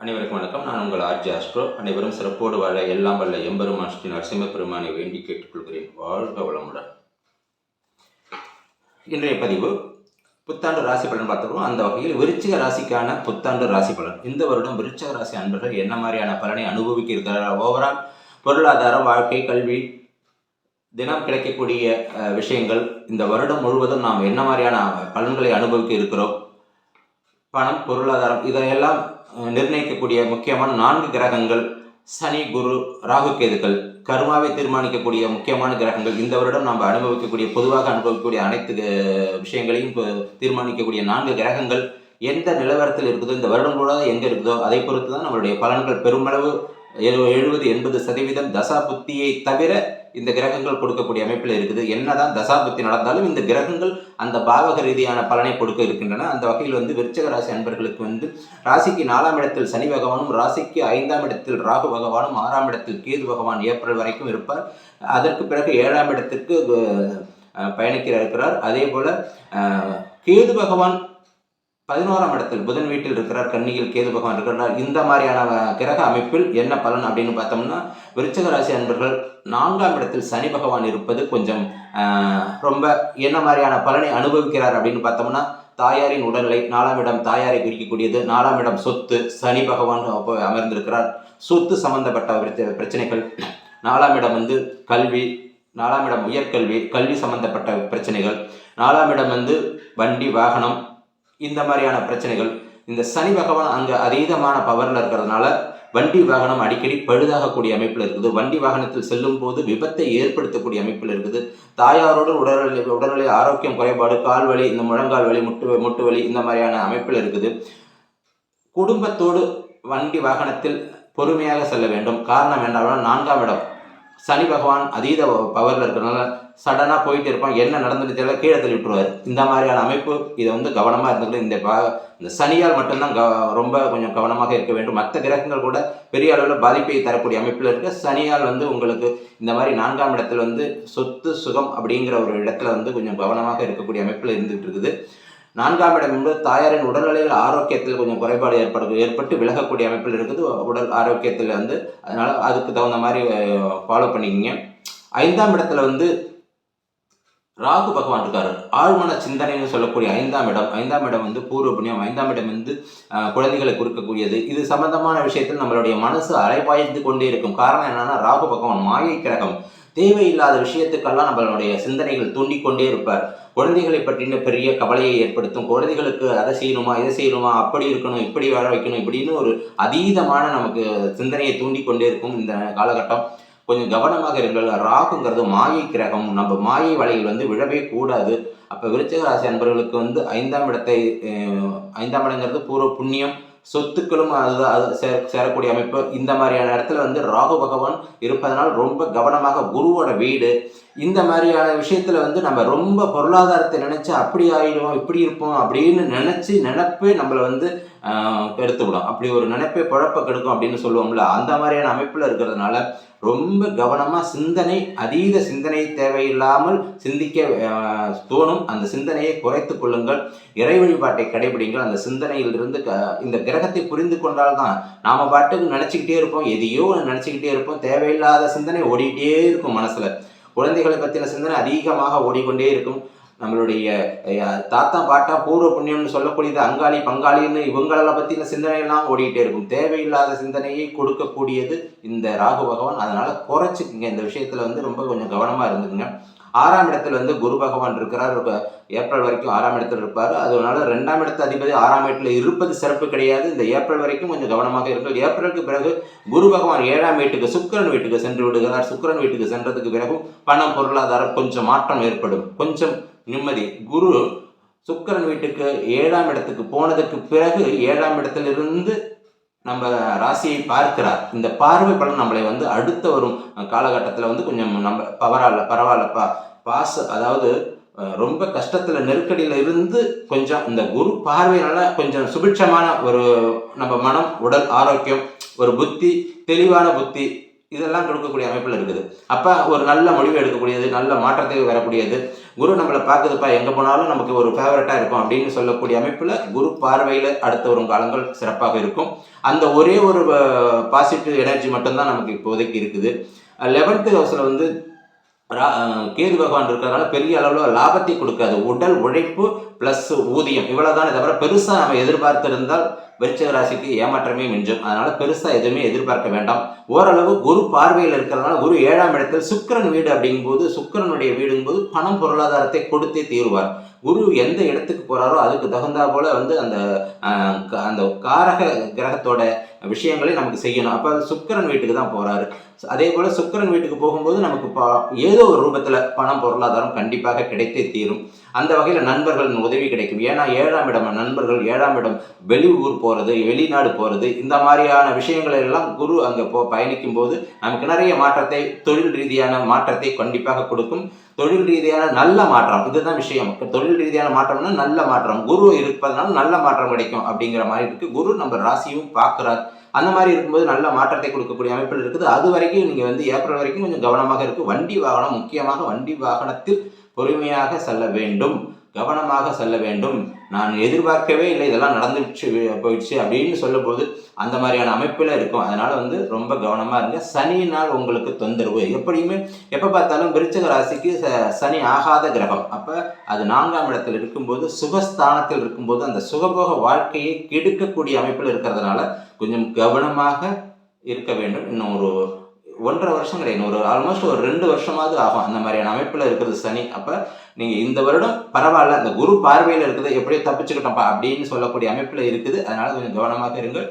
அனைவருக்கும் வணக்கம். நான் உங்கள் ஆர்ஜி ஆஸ்ட்ரோ. அனைவரும் சிறப்போடு வாழ எல்லாம் வல்ல எம்பெருமான் ஸ்ரீ நரசிம்ம பெருமானை வேண்டி கேட்டுக்கொள்கிறேன். வாழ்க வளமுடன். இன்றைய பதிவு புத்தாண்டு ராசி பலன் பார்த்துருவோம். அந்த வகையில் விருச்சிக ராசிக்கான புத்தாண்டு ராசி பலன். இந்த வருடம் விருச்சிக ராசி அன்பர்கள் என்ன மாதிரியான பலனை அனுபவிக்க இருக்கிறார்? ஓவரால் பொருளாதாரம், வாழ்க்கை, கல்வி, தினம் கிடைக்கக்கூடிய விஷயங்கள், இந்த வருடம் முழுவதும் நாம் என்ன மாதிரியான பலன்களை அனுபவிக்க இருக்கிறோம், பணம், பொருளாதாரம், இதையெல்லாம் நிர்ணயிக்கக்கூடிய முக்கியமான 4 கிரகங்கள் சனி, குரு, ராகு, கேதுக்கள், கர்மாவை தீர்மானிக்கக்கூடிய முக்கியமான கிரகங்கள். இந்த வருடம் நாம் பொதுவாக அனுபவிக்கக்கூடிய அனைத்து விஷயங்களையும் தீர்மானிக்கக்கூடிய 4 கிரகங்கள் எந்த நிலவரத்தில் இருக்குதோ, இந்த வருடம் கூட எங்கே இருக்குதோ அதை பொறுத்து தான் நம்மளுடைய பலன்கள் பெருமளவு 70-80% தசா புத்தியை தவிர இந்த கிரகங்கள் கொடுக்கக்கூடிய அமைப்பில் இருக்குது. என்னதான் தசாபுத்தி நடந்தாலும் இந்த கிரகங்கள் அந்த பாவக ரீதியான பலனை கொடுக்க இருக்கின்றன. அந்த வகையில் விருச்சிக ராசி அன்பர்களுக்கு ராசிக்கு 4ஆம் இடத்தில் சனி பகவானும், ராசிக்கு 5ஆம் இடத்தில் ராகு பகவானும், 6ஆம் இடத்தில் கேது பகவான் ஏப்ரல் வரைக்கும் இருப்பார். அதற்கு பிறகு 7ஆம் இடத்திற்கு பயணிக்க இருக்கிறார். அதே போல கேது பகவான் 11ஆம் இடத்தில் புதன் வீட்டில் இருக்கிறார். கன்னியில் கேது பகவான் இருக்கிறார். இந்த மாதிரியான கிரக அமைப்பில் என்ன பலன் அப்படின்னு பார்த்தோம்னா, விருச்சிக ராசி அன்பர்கள் 4ஆம் இடத்தில் சனி பகவான் இருப்பது கொஞ்சம் ரொம்ப என்ன மாதிரியான பலனை அனுபவிக்கிறார் அப்படின்னு பார்த்தோம்னா, தாயாரின் உடல்நிலை, 4ஆம் இடம் தாயாரை குறிக்கக்கூடியது. 4ஆம் இடம் சொத்து, சனி பகவான் அமர்ந்திருக்கிறார். சொத்து சம்பந்தப்பட்ட பிரச்சனைகள். 4ஆம் இடம் கல்வி, 4ஆம் இடம் உயர்கல்வி, கல்வி சம்பந்தப்பட்ட பிரச்சனைகள். 4ஆம் இடம் வண்டி, வாகனம், இந்த மாதிரியான பிரச்சனைகள். இந்த சனி பகவான் அங்கே அதீதமான பவரில் இருக்கிறதுனால வண்டி வாகனம் அடிக்கடி பழுதாகக்கூடிய அமைப்பில் இருக்குது. வண்டி வாகனத்தில் செல்லும் போது விபத்தை ஏற்படுத்தக்கூடிய அமைப்பில் இருக்குது. தாயாரோடு உடல்நிலை ஆரோக்கியம் குறைபாடு, கால் வலி, இந்த முழங்கால் வலி, முட்டு வலி, இந்த மாதிரியான அமைப்பில் இருக்குது. குடும்பத்தோடு வண்டி வாகனத்தில் பொறுமையாக செல்ல வேண்டும். காரணம் என்றால் 4ஆம் இடம் சனி பகவான் அதீத பவரில் இருக்கிறதுனால சடனாக போயிட்டு இருப்பான். என்ன நடந்துட்டு தெரியல, கீழே தள்ளி விட்டுருவார். இந்த மாதிரியான அமைப்பு. இதை கவனமாக இருந்துக்கிட்டு இந்த சனியால் மட்டும்தான் ரொம்ப கொஞ்சம் கவனமாக இருக்க வேண்டும். மற்ற கிரகங்கள் கூட பெரிய அளவில் பாதிப்பை தரக்கூடிய அமைப்பில் இருக்க, சனியால் உங்களுக்கு இந்த மாதிரி 4ஆம் இடத்துல சொத்து, சுகம் அப்படிங்கிற ஒரு இடத்துல கொஞ்சம் கவனமாக இருக்கக்கூடிய அமைப்பில் இருந்துகிட்டு இருக்குது. 4ஆம் இடம் என்பது தாயாரின் உடல்நிலையில் ஆரோக்கியத்தில் கொஞ்சம் குறைபாடு ஏற்பட்டு விலகக்கூடிய அமைப்பில் இருக்குது. உடல் ஆரோக்கியத்தில் அதனால் அதுக்கு தகுந்த மாதிரி ஃபாலோ பண்ணிக்கிங்க. 5ஆம் இடத்துல ராகு பகவான் இருக்காரு. ஆழ்மன சிந்தனைன்னு சொல்லக்கூடிய 5ஆம் இடம் பூர்வ புண்ணியம். 5ஆம் இடம் குழந்தைகளை கொடுக்கக்கூடியது. இது சம்பந்தமான விஷயத்தில் நம்மளுடைய மனசு அலைபாய்ந்து கொண்டே இருக்கும். காரணம் என்னன்னா, ராகு பகவான் மாயை கிரகம். தேவையில்லாத விஷயத்துக்கெல்லாம் நம்மளுடைய சிந்தனைகள் தூண்டிக்கொண்டே இருப்பார். குழந்தைகளை பற்றின பெரிய கவலையை ஏற்படுத்தும். குழந்தைகளுக்கு அதை செய்யணுமா, இதை செய்யணுமா, அப்படி இருக்கணும், இப்படி வாழ வைக்கணும், இப்படின்னு ஒரு அதீதமான நமக்கு சிந்தனையை தூண்டிக்கொண்டே இருக்கும் இந்த காலகட்டம். கொஞ்சம் கவனமாக இருங்கள். ராகுங்கிறது மாயை கிரகம். நம்ம மாயை வலையில் விழவே கூடாது. அப்போ விருச்சிக ராசி அன்பர்களுக்கு 5ஆம் இடங்கிறது பூர்வ புண்ணியம், சொத்துக்களும் அது சேரக்கூடிய அமைப்பு. இந்த மாதிரியான இடத்துல ராகு பகவான் இருப்பதனால் ரொம்ப கவனமாக. குருவோட வீடு, இந்த மாதிரியான விஷயத்துல நம்ம ரொம்ப பொருளாதாரத்தை நினைச்சு அப்படி ஆயிடுவோம், இப்படி இருப்போம் அப்படின்னு நினைப்பே நம்மளை கெடுத்துவிடும். அப்படி ஒரு நினைப்பே குழப்ப கெடுக்கும் அப்படின்னு சொல்லுவோம்ல, அந்த மாதிரியான அமைப்புல இருக்கிறதுனால ரொம்ப கவனமா சிந்தனை, அதீத சிந்தனை தேவையில்லாமல் சிந்திக்க தோணும். அந்த சிந்தனையை குறைத்து கொள்ளுங்கள். இறை வழிபாட்டை கடைபிடிங்கள். அந்த சிந்தனையிலிருந்து இந்த கிரகத்தை புரிந்து கொண்டால்தான் நாம பாட்டுக்கு நினைச்சுக்கிட்டே இருப்போம், எதையோ நினைச்சுக்கிட்டே இருப்போம். தேவையில்லாத சிந்தனை ஓடிக்கிட்டே இருக்கும் மனசுல. குழந்தைகளை பற்றின சிந்தனை அதிகமாக ஓடிக்கொண்டே இருக்கும். நம்மளுடைய தாத்தா பாட்டா பூர்வ புண்ணியம்னு சொல்லக்கூடியது அங்காளி பங்காளின்னு இவங்களெல்லாம் பற்றின சிந்தனையெல்லாம் ஓடிக்கிட்டே இருக்கும். தேவையில்லாத சிந்தனையை கொடுக்கக்கூடியது இந்த ராகு பகவான். அதனால குறைச்சிக்குங்க. இந்த விஷயத்துல ரொம்ப கொஞ்சம் கவனமா இருந்துக்குங்க. 6ஆம் இடத்துல குரு பகவான் இருக்கிறார். ஏப்ரல் வரைக்கும் 6ஆம் இடத்துல இருப்பார். அதனால 2ஆம் இடத்து அதிபதி 6ஆம் இடத்துல இருப்பது சிறப்பு கிடையாது. இந்த ஏப்ரல் வரைக்கும் கொஞ்சம் கவனமாக இருக்கும். ஏப்ரலுக்கு பிறகு குரு பகவான் 7ஆம் வீட்டுக்கு, சுக்கிரன் வீட்டுக்கு சென்று விடுகிறார். சுக்கிரன் வீட்டுக்கு சென்றதுக்கு பிறகு பணம், பொருளாதாரம் கொஞ்சம் மாற்றம் ஏற்படும், கொஞ்சம் நிம்மதி. குரு சுக்கிரன் வீட்டுக்கு 7ஆம் இடத்துக்கு போனதுக்கு பிறகு 7ஆம் இடத்திலிருந்து நம்ம ராசியை பார்க்கிறார். இந்த பார்வை பலன் நம்மளை அடுத்த வரும் காலகட்டத்தில் கொஞ்சம் நம்ம பரவாயில்லப்பா அதாவது ரொம்ப கஷ்டத்தில் நெருக்கடியில் இருந்து கொஞ்சம் இந்த குரு பார்வையினால கொஞ்சம் சுபிட்சமான ஒரு நம்ம மனம், உடல் ஆரோக்கியம், ஒரு புத்தி, தெளிவான புத்தி, இதெல்லாம் கொடுக்கக்கூடிய அமைப்பில் இருக்குது. அப்போ ஒரு நல்ல முடிவு எடுக்கக்கூடியது, நல்ல மாற்றத்தை வரக்கூடியது. குரு நம்மளை பார்க்குதுப்பா, எங்கே போனாலும் நமக்கு ஒரு ஃபேவரட்டாக இருக்கும் அப்படின்னு சொல்லக்கூடிய அமைப்பில் குரு பார்வையில் அடுத்த வரும் காலங்கள் சிறப்பாக இருக்கும். அந்த ஒரே ஒரு பாசிட்டிவ் எனர்ஜி மட்டும்தான் நமக்கு இப்போதைக்கு இருக்குது. 11th ஹவுஸில் வந்து கேது பகவான் இருக்கிறதுனால பெரிய அளவில் லாபத்தை கொடுக்காது. உடல் உழைப்பு ப்ளஸ் ஊதியம் இவ்வளோதானே தவிர பெருசாக நம்ம எதிர்பார்த்திருந்தால் விருச்சிக ராசிக்கு ஏமாற்றமே மிஞ்சும். அதனால் பெருசாக எதுவுமே எதிர்பார்க்க வேண்டாம். ஓரளவு குரு பார்வையில் இருக்கிறதுனால குரு 7ஆம் இடத்தில் சுக்கிரன் வீடு அப்படிங்கும்போது, சுக்கிரனுடைய வீடுங்கும்போது பணம் பொருளாதாரத்தை கொடுத்தே தீருவார். குரு எந்த இடத்துக்கு போகிறாரோ அதுக்கு தகுந்தா போல வந்து அந்த காரக கிரகத்தோட விஷயங்களை நமக்கு செய்யணும். அப்போ சுக்கிரன் வீட்டுக்கு தான் போகிறாரு. அதே போல் சுக்கிரன் வீட்டுக்கு போகும்போது நமக்கு ஏதோ ஒரு ரூபத்தில் பணம் பொருளாதாரம் கண்டிப்பாக கிடைத்தே தீரும். அந்த வகையில் நண்பர்களின் உதவி கிடைக்கும். ஏன்னா 7ஆம் இடம் நண்பர்கள், 7ஆம் இடம் வெளியூர் போகிறது, வெளிநாடு போகிறது, இந்த மாதிரியான விஷயங்கள் எல்லாம் குரு அங்கே பயணிக்கும் போது நமக்கு நிறைய மாற்றத்தை, தொழில் ரீதியான மாற்றத்தை கண்டிப்பாக கொடுக்கும். தொழில் ரீதியான நல்ல மாற்றம், இதுதான் விஷயம். தொழில் ரீதியான மாற்றம்னா நல்ல மாற்றம். குரு இருப்பதனால நல்ல மாற்றம் கிடைக்கும் அப்படிங்கிற மாதிரி இருக்குது. குரு நம்ம ராசியும் பார்க்குறார். அந்த மாதிரி இருக்கும்போது நல்ல மாற்றத்தை கொடுக்கக்கூடிய அமைப்பில் இருக்குது. அது வரைக்கும் நீங்கள் வந்து ஏப்ரல் வரைக்கும் கொஞ்சம் கவனமாக இருக்குது. வண்டி வாகனம், முக்கியமாக வண்டி வாகனத்தில் பொறுமையாக செல்ல வேண்டும், கவனமாக செல்ல வேண்டும். நான் எதிர்பார்க்கவே இல்லை, இதெல்லாம் நடந்துச்சு போயிடுச்சு அப்படின்னு சொல்லும்போது அந்த மாதிரியான அமைப்பில் இருக்கும். அதனால் வந்து ரொம்ப கவனமாக இருங்க. சனியினால் உங்களுக்கு தொந்தரவு எப்படியுமே எப்போ பார்த்தாலும் விருச்சிக ராசிக்கு சனி ஆகாத கிரகம். அப்போ அது 4ஆம் இடத்தில் இருக்கும்போது, சுகஸ்தானத்தில் இருக்கும்போது அந்த சுகபோக வாழ்க்கையை கெடுக்கக்கூடிய அமைப்பில் இருக்கிறதுனால கொஞ்சம் கவனமாக இருக்க வேண்டும். இன்னும் ஒரு 1.5 வருஷம் கிடையாது, ஒரு ஆல்மோஸ்ட் ஒரு 2 வருஷமாவது ஆகும் அந்த மாதிரியான அமைப்பில் இருக்கிறது சனி. அப்போ நீங்கள் இந்த வருடம் பரவாயில்ல, இந்த குரு பார்வையில் இருக்குது, எப்படியோ தப்பிச்சுக்கிட்டோம்ப்பா அப்படின்னு சொல்லக்கூடிய அமைப்பில் இருக்குது. அதனால் கொஞ்சம் கவனமாக இருங்கள்.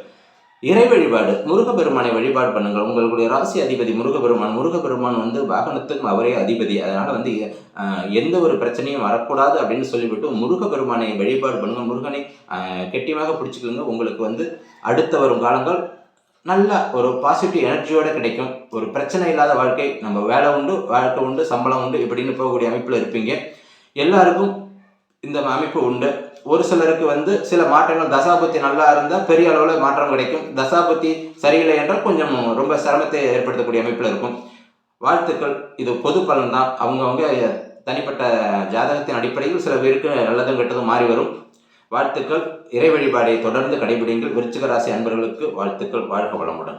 இறை வழிபாடு, முருகப்பெருமானை வழிபாடு பண்ணுங்கள். உங்களுடைய ராசி அதிபதி முருகப்பெருமான். முருகப்பெருமான் வந்து வாகனத்துக்கும் அவரே அதிபதி. அதனால் வந்து எந்த ஒரு பிரச்சனையும் வரக்கூடாது அப்படின்னு சொல்லிவிட்டு முருகப்பெருமானை வழிபாடு பண்ணுங்கள். முருகனை கெட்டியமாக பிடிச்சிக்கலுங்க. உங்களுக்கு வந்து அடுத்த வரும் காலங்கள் நல்ல ஒரு பாசிட்டிவ் எனர்ஜியோடு கிடைக்கும். ஒரு பிரச்சனை இல்லாத வாழ்க்கை, நம்ம வேலை உண்டு, வாழ்க்கை உண்டு, சம்பளம் உண்டு இப்படின்னு போகக்கூடிய அமைப்பில் இருப்பீங்க. எல்லாருக்கும் இந்த அமைப்பு உண்டு. ஒரு சிலருக்கு வந்து சில மாற்றங்கள், தசாபுத்தி நல்லா இருந்தால் பெரிய அளவில் மாற்றம் கிடைக்கும். தசாபுத்தி சரியில்லை என்றால் கொஞ்சம் ரொம்ப சிரமத்தை ஏற்படுத்தக்கூடிய அமைப்பில் இருக்கும். வாழ்த்துக்கள். இது பொது பலன் தான். அவங்கவுங்க தனிப்பட்ட ஜாதகத்தின் அடிப்படையில் சில பேருக்கு நல்லதும் கெட்டதும் மாறி வரும். வாழ்த்துக்கள். இறை வழிபாடை தொடர்ந்து கடைபிடிங்கள். விருச்சிக ராசி அன்பர்களுக்கு வாழ்த்துக்கள். வாழ்க வளமுடன்.